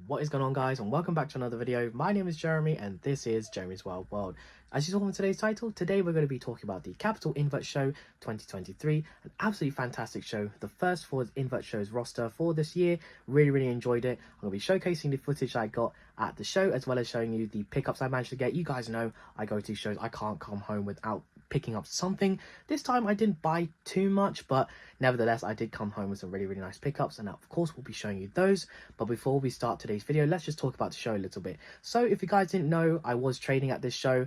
What is going on, guys, and welcome back to another video. My name is Jeremy and this is Jeremy's Wild World. As you saw from today's title, today we're going to be talking about the Captial Invert Show 2023, an absolutely fantastic show, the first for Invert Show's roster for this year. Really enjoyed it. I'm going to be showcasing the footage I got at the show, as well as showing you the pickups I managed to get. You guys know I go to shows, I can't come home without picking up something. This time I didn't buy too much, but nevertheless I did come home with some really nice pickups, and of course we'll be showing you those. But before we start today's video, let's just talk about the show a little bit. So if you guys didn't know, I was trading at this show.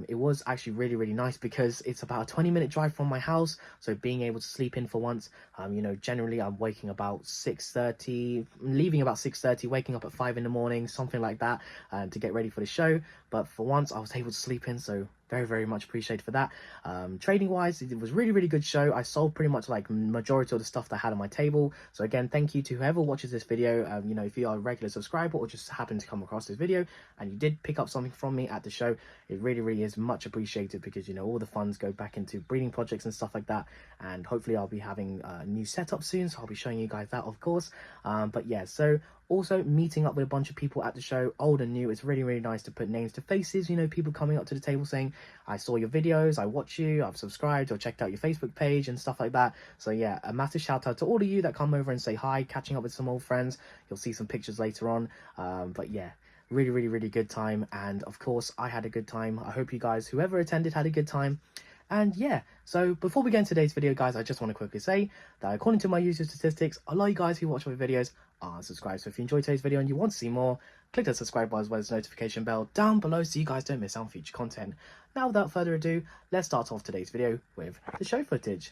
It was actually really nice because it's about a 20-minute drive from my house, so being able to sleep in for once. You know, generally I'm waking about 6:30, leaving about 6:30, waking up at 5 in the morning, something like that, to get ready for the show. But for once I was able to sleep in, so very much appreciated for that. Trading wise, it was really good show. I sold pretty much like majority of the stuff that I had on my table. So again, thank you to whoever watches this video. You know, if you are a regular subscriber or just happen to come across this video and you did pick up something from me at the show, it really is much appreciated, because you know all the funds go back into breeding projects and stuff like that. And hopefully I'll be having a new setup soon, so I'll be showing you guys that, of course. But yeah, so also meeting up with a bunch of people at the show, old and new. It's really nice to put names to faces. You know, people coming up to the table saying, I saw your videos, I watch you, I've subscribed or checked out your Facebook page and stuff like that. So yeah, a massive shout out to all of you that come over and say hi, catching up with some old friends. You'll see some pictures later on. But yeah, really good time. And of course I had a good time. I hope you guys, whoever attended, had a good time. And yeah, so before we get into today's video, guys, I just want to quickly say that according to my user statistics, a lot of you guys who watch my videos are subscribed. So if you enjoyed today's video and you want to see more, click the subscribe button as well as the notification bell down below so you guys don't miss out on future content. Now, without further ado, let's start off today's video with the show footage.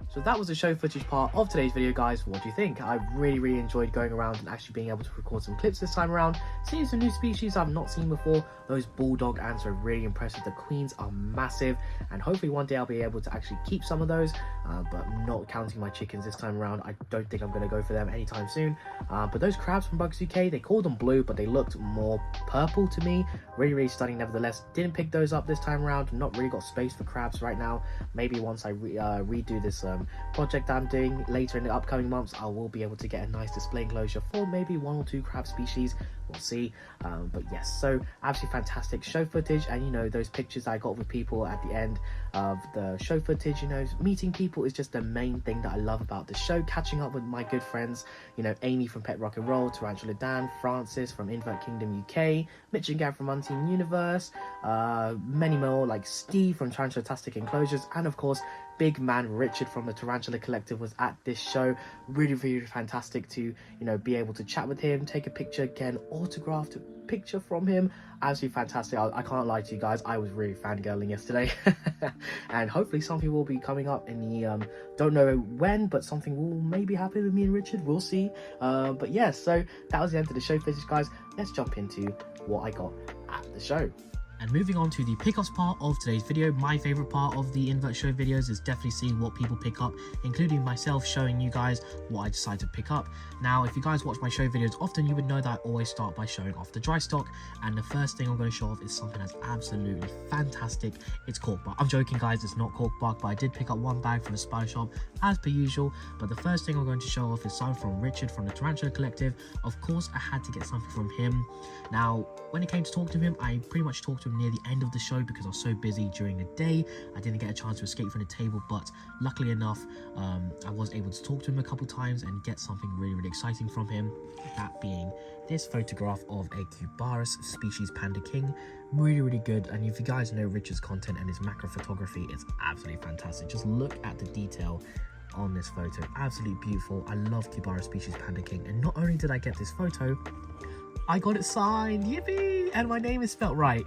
So that was the show footage part of today's video, guys. What do you think? I really enjoyed going around and actually being able to record some clips this time around, seeing some new species I've not seen before. Those bulldog ants are really impressive. The queens are massive, and hopefully one day I'll be able to actually keep some of those, but not counting my chickens this time around. I don't think I'm going to go for them anytime soon. But those crabs from Bugs UK, they called them blue, but they looked more purple to me. Really stunning nevertheless. Didn't pick those up this time around. Not really got space for crabs right now. Maybe once I redo this project I'm doing later in the upcoming months, I will be able to get a nice display enclosure for maybe 1 or 2 crab species. We'll see. But yes, so absolutely fantastic show footage, and you know, those pictures I got with people at the end of the show footage, you know, meeting people is just the main thing that I love about the show. Catching up with my good friends, you know, Amy from Pet Rock and Roll, Tarantula Dan, Francis from Invert Kingdom UK, Mitch and Gav from Unseen Universe, many more, like Steve from Tarantula-tastic Enclosures, and of course big man Richard from the Tarantula Collective was at this show. Really, really fantastic to, you know, be able to chat with him, take a picture, get an autographed picture from him. Absolutely fantastic. I can't lie to you guys, I was really fangirling yesterday. And hopefully something will be coming up in the don't know when, but something will maybe happen with me and Richard, we'll see. But yeah, so that was the end of the show footage, guys. Let's jump into what I got at the show. And moving on to the pickups part of today's video, my favorite part of the Invert show videos is definitely seeing what people pick up, including myself showing you guys what I decide to pick up. Now, if you guys watch my show videos often, you would know that I always start by showing off the dry stock, and the first thing I'm going to show off is something that's absolutely fantastic. It's cork bark. I'm joking, guys, it's not cork bark, but I did pick up 1 bag from the spider shop as per usual. But the first thing I'm going to show off is something from Richard from the Tarantula Collective. Of course, I had to get something from him. Now, when it came to talk to him, I pretty much talked to him near the end of the show because I was so busy during the day. I didn't get a chance to escape from the table, but luckily enough, I was able to talk to him a couple times and get something really, really exciting from him. That being this photograph of a Cubaris species panda king. Really, really good. And if you guys know Richard's content and his macro photography, it's absolutely fantastic. Just look at the detail on this photo. Absolutely beautiful. I love Cubaris species panda king, and not only did I get this photo, I got it signed, yippee, and my name is spelt right.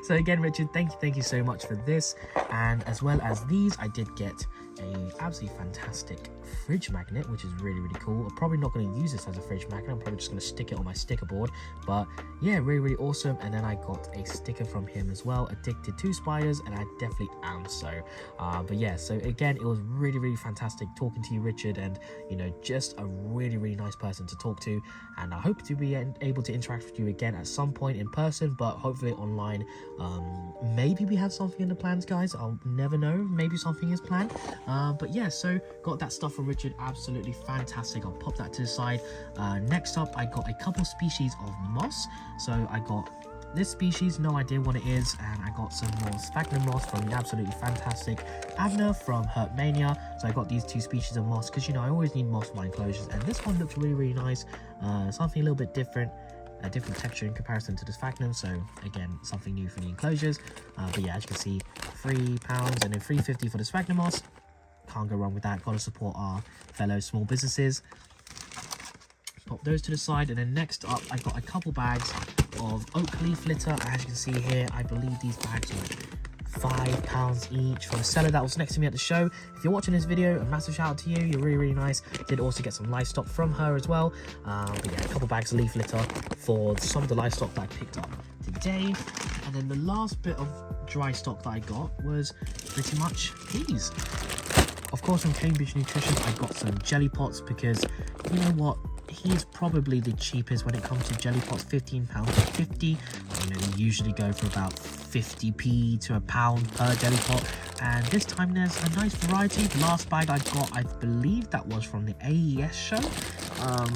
So again, Richard, thank you so much for this. And as well as these, I did get a absolutely fantastic fridge magnet, which is really, really cool. I'm probably not going to use this as a fridge magnet. I'm probably just going to stick it on my sticker board, but yeah, really, really awesome. And then I got a sticker from him as well, addicted to spiders, and I definitely am so. But yeah, so again, it was really, really fantastic talking to you, Richard, and you know, just a really, really nice person to talk to. And I hope to be able to interact with you again at some point in person, but hopefully online. Maybe we have something in the plans, guys. I'll never know. Maybe something is planned. But yeah, so got that stuff from Richard. Absolutely fantastic. I'll pop that to the side. Next up, I got a couple species of moss. So I got this species, no idea what it is, and I got some more sphagnum moss from the absolutely fantastic Abner from Herpmania. So I got these 2 species of moss because, you know, I always need moss for my enclosures, and this one looks really, really nice. Something a little bit different, a different texture in comparison to the sphagnum, so again, something new for the enclosures. But yeah, as you can see, £3 and then £3.50 for the sphagnum moss. Can't go wrong with that. Got to support our fellow small businesses. Pop those to the side, and then next up, I got a couple bags of oak leaf litter. As you can see here, I believe these bags are £5 each from a seller that was next to me at the show. If you're watching this video, a massive shout out to you. You're really, really nice. Did also get some livestock from her as well. But yeah, a couple bags of leaf litter for some of the livestock that I picked up today. And then the last bit of dry stock that I got was pretty much these. Of course, from Cambridge Nutrition, I got some jelly pots because, you know what, he's probably the cheapest when it comes to jelly pots. £15.50. You know, they usually go for about 50p to £1 per jelly pot, and this time there's a nice variety. The last bag I got, I believe that was from the AES show.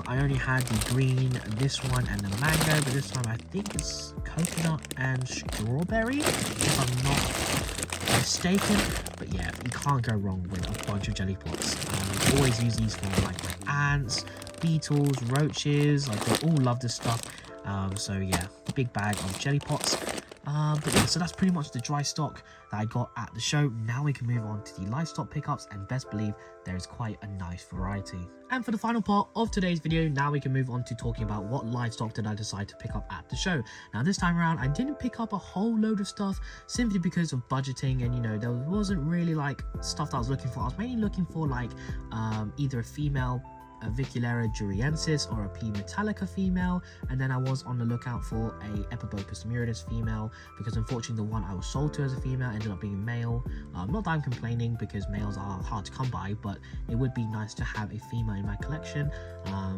I only had the green, this one, and the mango, but this time I think it's coconut and strawberry, if I'm not mistaken. But yeah, you can't go wrong with a bunch of jelly pots. Always use these for like my ants, beetles, roaches. Like, they all love this stuff. So yeah, big bag of jelly pots. But yeah, so that's pretty much the dry stock that I got at the show. Now we can move on to the livestock pickups, and best believe there is quite a nice variety. And for the final part of today's video, now we can move on to talking about what livestock did I decide to pick up at the show. Now this time around, I didn't pick up a whole load of stuff simply because of budgeting, and you know, there wasn't really like stuff that I was looking for. I was mainly looking for like either a female Aviculera duriensis or a P metallica female, and then I was on the lookout for a Epibopus muridus female, because unfortunately the one I was sold to as a female ended up being male. Not that I'm complaining, because males are hard to come by, but it would be nice to have a female in my collection.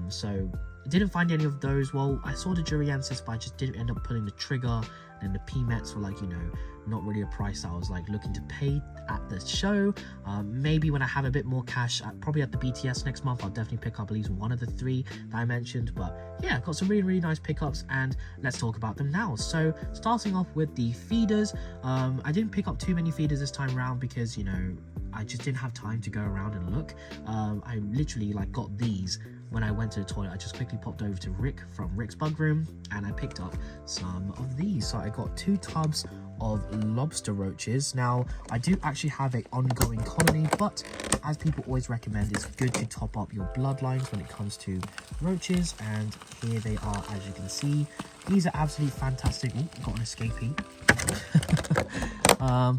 So didn't find any of those. Well, I saw the Duriensis, but I just didn't end up pulling the trigger. And the PMETs were like, you know, not really a price I was like looking to pay at the show. Maybe when I have a bit more cash, probably at the BTS next month, I'll definitely pick up at least one of the 3 that I mentioned. But yeah, got some really nice pickups, and let's talk about them now. So starting off with the feeders, I didn't pick up too many feeders this time around because, you know, I just didn't have time to go around and look. I literally like got these when I went to the toilet. I just quickly popped over to Rick from Rick's Bug Room, and I picked up some of these. So I got 2 tubs of lobster roaches. Now, I do actually have an ongoing colony, but as people always recommend, it's good to top up your bloodlines when it comes to roaches, and here they are, as you can see. These are absolutely fantastic. Ooh, got an escapee.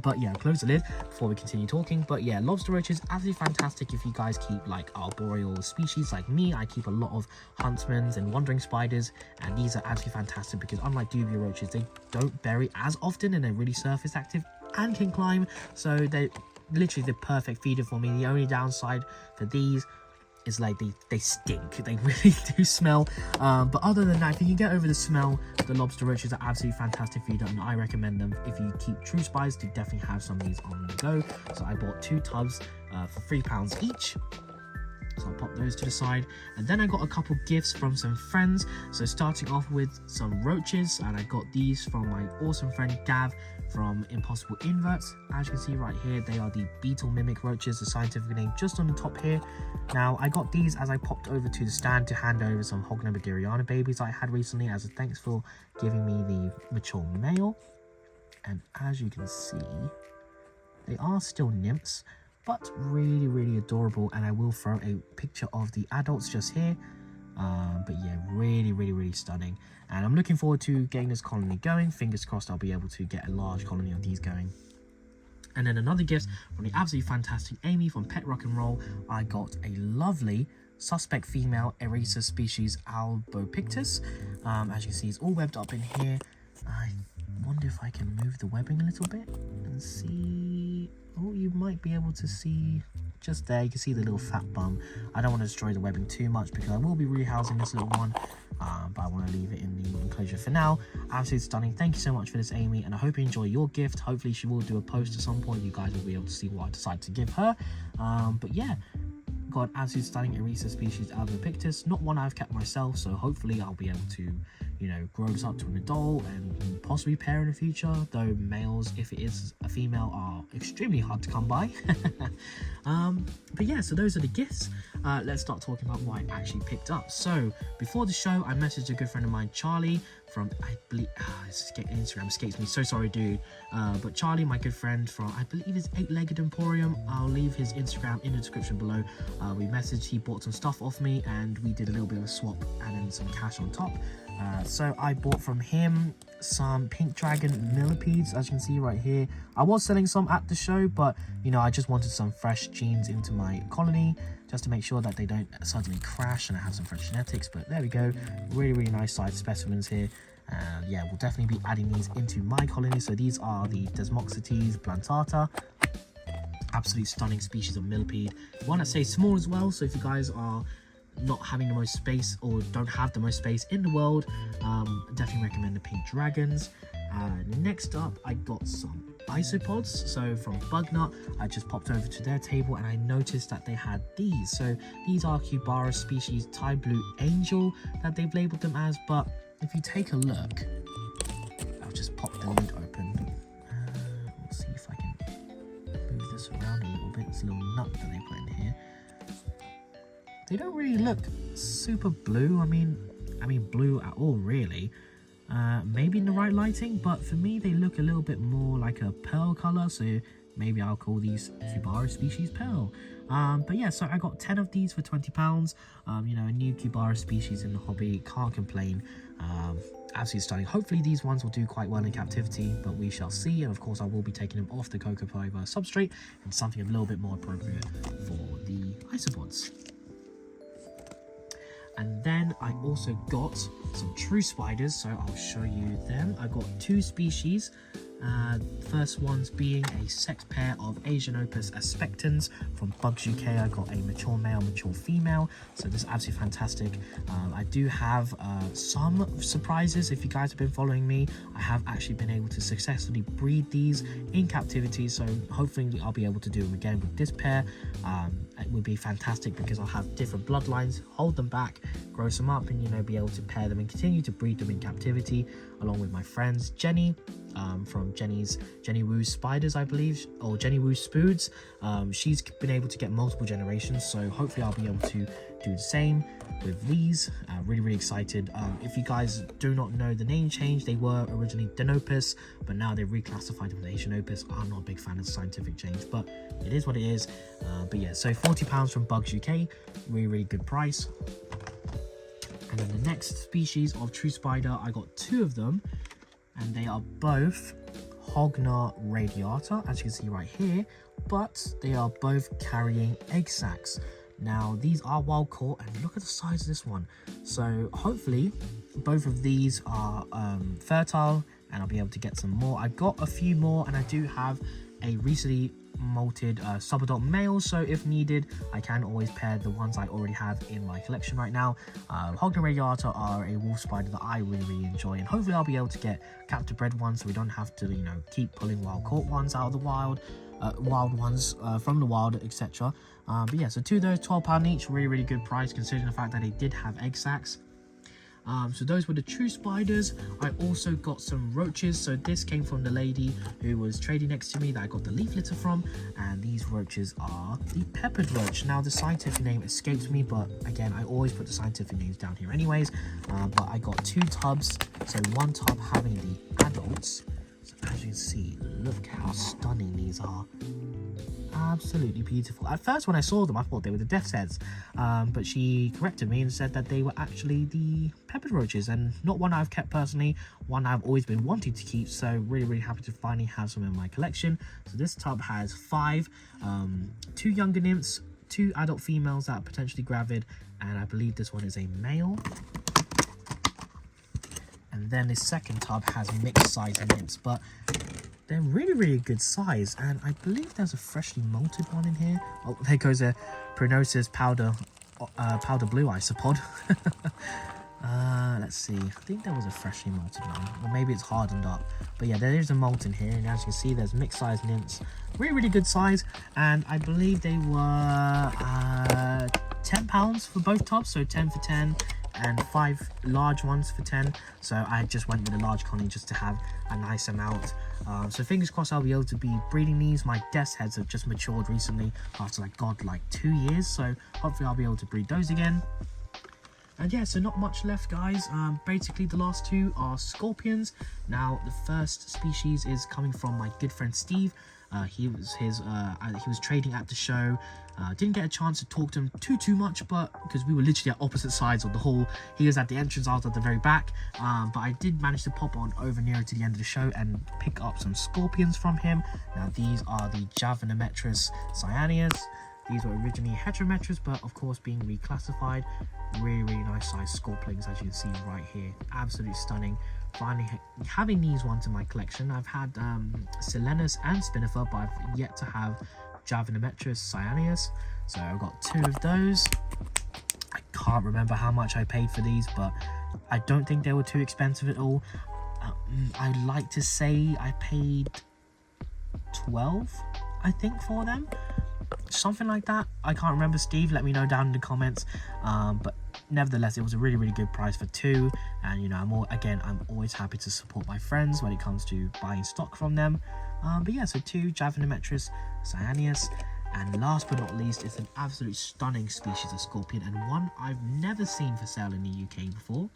But yeah, close the lid before we continue talking. But yeah, lobster roaches, absolutely fantastic if you guys keep like arboreal species like me. I keep a lot of huntsmans and wandering spiders, and these are absolutely fantastic because unlike dubia roaches, they don't bury as often and they're really surface active and can climb. So they're literally the perfect feeder for me. The only downside for these is like they stink. They really do smell, but other than that, if you can get over the smell, the lobster roaches are absolutely fantastic feeder, and I recommend them. If you keep true spies, to definitely have some of these on the go. So I bought 2 tubs for £3 each. So I'll pop those to the side, and then I got a couple gifts from some friends. So starting off with some roaches, and I got these from my awesome friend Gav from Impossible Inverts. As you can see right here, they are the beetle mimic roaches, the scientific name just on the top here. Now I got these as I popped over to the stand to hand over some Hognobodiriana babies I had recently as a thanks for giving me the mature male. And as you can see, they are still nymphs, but really adorable, and I will throw a picture of the adults just here. But yeah, really stunning, and I'm looking forward to getting this colony going. Fingers crossed I'll be able to get a large colony of these going. And then another gift from the absolutely fantastic Amy from Pet Rock and Roll. I got a lovely suspect female Eraser species Albopictus. As you can see, it's all webbed up in here. I wonder if I can move the webbing a little bit and see. Oh, you might be able to see just there. You can see the little fat bum. I don't want to destroy the webbing too much because I will be rehousing this little one, but I want to leave it in the enclosure for now. Absolutely stunning. Thank you so much for this, Amy, and I hope you enjoy your gift. Hopefully she will do a post at some point. You guys will be able to see what I decide to give her. But yeah, got an absolutely stunning Eraser species Albopictus, not one I've kept myself, so hopefully I'll be able to, you know, grow this up to an adult and possibly pair in the future, though males, if it is a female, are extremely hard to come by. But yeah, so those are the gifts. Let's start talking about what I actually picked up. So before the show, I messaged a good friend of mine, Charlie, from, I believe, Instagram escapes me, so sorry dude, but Charlie, my good friend from, I believe it's 8-Legged Emporium. I'll leave his Instagram in the description below. We messaged, he bought some stuff off me, and we did a little bit of a swap and then some cash on top. So I bought from him some pink dragon millipedes, as you can see right here. I was selling some at the show, but you know, I just wanted some fresh genes into my colony just to make sure that they don't suddenly crash and I have some fresh genetics. But there we go, really nice size specimens here. Yeah, we'll definitely be adding these into my colony. So these are the Desmoxetes plantata, absolutely stunning species of millipede, one that stays small as well. So if you guys are not having the most space or don't have the most space in the world, definitely recommend the pink dragons. Next up, I got some isopods. So from Bugnut, I just popped over to their table and I noticed that they had these. So these are Cubaris species Thai Blue Angel that they've labeled them as, but if you take a look, I'll just pop the lid open. Let's see if I can move this around a little bit. It's a little nut that they put in here. They don't really look super blue. I mean blue at all, really. Maybe in the right lighting, but for me they look a little bit more like a pearl color, so maybe I'll call these Cubaris species pearl. But yeah, so I got 10 of these for £20. You know, a new Cubaris species in the hobby, can't complain. Absolutely stunning. Hopefully these ones will do quite well in captivity, but we shall see. And of course I will be taking them off the Cocoa Fiber substrate and something a little bit more appropriate for the isopods. And then I also got some true spiders, so I'll show you them. I got 2 species. First ones being a sex pair of Asian Opus aspectans from Bugs UK. I got a mature male, mature female, so this is absolutely fantastic. I do have some surprises. If you guys have been following me, I have actually been able to successfully breed these in captivity, so hopefully I'll be able to do them again with this pair. It would be fantastic because I'll have different bloodlines, hold them back, grow some up, and, you know, be able to pair them and continue to breed them in captivity along with my friends Jenny from Jenny Woo's Spiders, I believe, or Jenny Woo's Spoods. She's been able to get multiple generations, so hopefully I'll be able to do the same with these. Really excited. If you guys do not know the name change, they were originally Denopus, but now they've reclassified them as Asian Opus. I'm not a big fan of the scientific change, but it is what it is. But yeah, so £40 from Bugs UK, really good price. And then the next species of true spider, I got 2 of them, and they are both Hogna radiata, as you can see right here, but they are both carrying egg sacs. Now these are wild caught, and look at the size of this one. So hopefully both of these are fertile, and I'll be able to get some more. I got a few more, and I do have a recently molted subadult male, so if needed I can always pair the ones I already have in my collection right now. Hogna radiata are a wolf spider that I really enjoy, and hopefully I'll be able to get captive bred ones so we don't have to, you know, keep pulling wild caught ones out of the wild, wild ones from the wild, etc. But yeah, so 2 of those, £12 each, really good price considering the fact that they did have egg sacs. So those were the true spiders. I also got some roaches. So this came from the lady who was trading next to me that I got the leaf litter from, and these roaches are the peppered roach. Now the scientific name escapes me, but again I always put the scientific names down here anyways. But I got 2 tubs, so one tub having the adults. So as you can see, look how stunning these are. Absolutely beautiful. At first when I saw them I thought they were the death's heads, but she corrected me and said that they were actually the peppered roaches, and not one I've kept personally, one I've always been wanting to keep, so really happy to finally have some in my collection. So this tub has 5, 2 younger nymphs, 2 adult females that are potentially gravid, and I believe this one is a male. And then this second tub has mixed size nymphs, but they're really good size, and I believe there's a freshly molted one in here. Oh, there goes a Pronosis powder blue isopod. Let's see, I think there was a freshly molted one, or maybe it's hardened up, but yeah, there is a molt in here, and as you can see there's mixed size nymphs, really good size, and I believe they were £10 for both tubs, so 10 for 10 and 5 large ones for 10. So I just went with a large colony just to have a nice amount. So fingers crossed I'll be able to be breeding these. My death's heads have just matured recently after like 2 years, so hopefully I'll be able to breed those again. And yeah, so not much left, guys. Basically the last 2 are scorpions. Now the first species is coming from my good friend Steve. He was trading at the show. Didn't get a chance to talk to him too much, but because we were literally at opposite sides of the hall. He was at the entrance, I was at the very back, but I did manage to pop on over nearer to the end of the show and pick up some scorpions from him. Now these are the Javanometris cyaneus. These were originally heterometris, but of course being reclassified. Really nice size scorpions, as you can see right here. Absolutely stunning. Finally having these ones in my collection. I've had Silenus and Spinifer, but I've yet to have Javanometris cyaneus, so I've got 2 of those. I can't remember how much I paid for these, but I don't think they were too expensive at all. I'd like to say I paid 12, I think, for them, something like that. I can't remember. Steve, let me know down in the comments. But nevertheless, it was a really good price for 2, and you know, I'm always happy to support my friends when it comes to buying stock from them. But yeah, so 2 Javanometris cyaneus, and last but not least is an absolute stunning species of scorpion, and one I've never seen for sale in the UK before,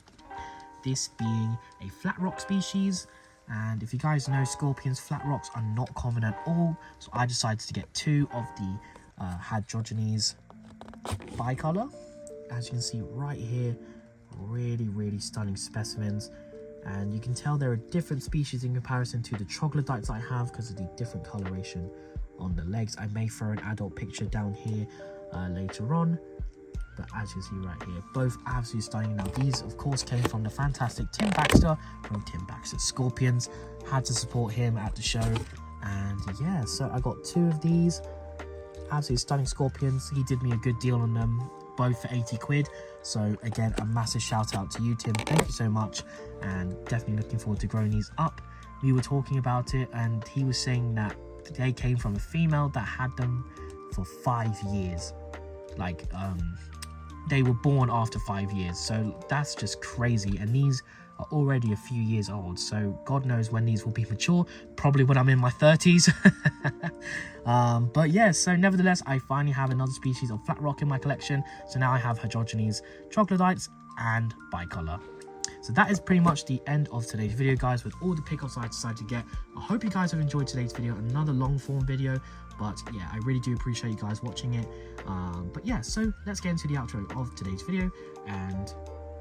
this being a flat rock species. And if you guys know, scorpions, flat rocks are not common at all, so I decided to get 2 of the Hadrogenes bicolor. As you can see right here, really stunning specimens, and you can tell there are different species in comparison to the troglodytes I have because of the different coloration on the legs. I may throw an adult picture down here later on. but as you see right here, both absolutely stunning. Now these of course came from the fantastic Tim Baxter from Tim Baxter's Scorpions. Had to support him at the show, and yeah, so I got 2 of these absolutely stunning Scorpions. He did me a good deal on them, both for 80 quid. So again, a massive shout out to you, Tim. Thank you so much, and definitely looking forward to growing these up. We were talking about it, and he was saying that they came from a female that had them for 5 years. Like they were born after 5 years, so that's just crazy. And these are already a few years old, so God knows when these will be mature. Probably when I'm in my 30s. But yeah, so nevertheless, I finally have another species of flat rock in my collection. So now I have Hydrogenes, Troglodytes, and Bicolor. So that is pretty much the end of today's video, guys, with all the pickups I decided to get. I hope you guys have enjoyed today's video, another long form video. But yeah, I really do appreciate you guys watching it. But yeah, so let's get into the outro of today's video, and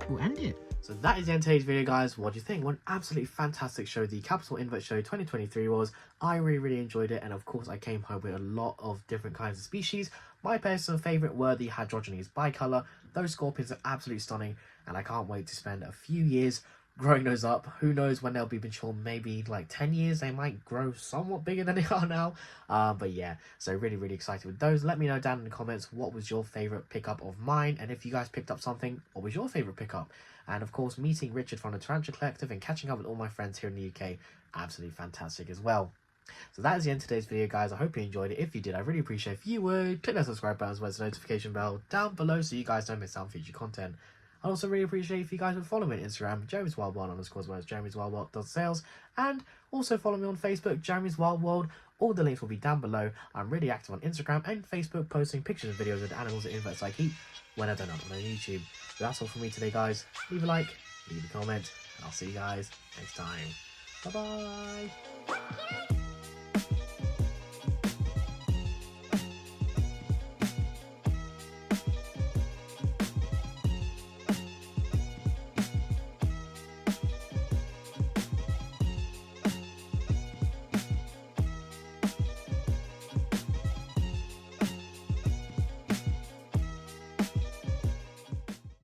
we'll end it. So that is the end of today's video, guys. What do you think? What an absolutely fantastic show the Captial Invert Show 2023 was. I really enjoyed it, and of course I came home with a lot of different kinds of species. My personal favourite were the Hydrogenes Bicolor. Those Scorpions are absolutely stunning, and I can't wait to spend a few years growing those up. Who knows when they'll be mature? Maybe like 10 years they might grow somewhat bigger than they are now. But yeah, so really excited with those. Let me know down in the comments what was your favorite pickup of mine, and if you guys picked up something, what was your favorite pickup? And of course, meeting Richard from the Tarantula Collective and catching up with all my friends here in the UK, absolutely fantastic as well. So that is the end of today's video, guys. I hope you enjoyed it. If you did, I really appreciate if you would click that subscribe button as well as the notification bell down below so you guys don't miss out on future content. I also really appreciate if you guys would follow me on Instagram, Jeremy's Wild World _ as well as Jeremy's Wild World sales, and also follow me on Facebook, Jeremy's Wild World. All the links will be down below. I'm really active on Instagram and Facebook, posting pictures and videos of the animals and inverts I keep when I don't upload on YouTube. So that's all from me today, guys. Leave a like, leave a comment, and I'll see you guys next time. Bye bye.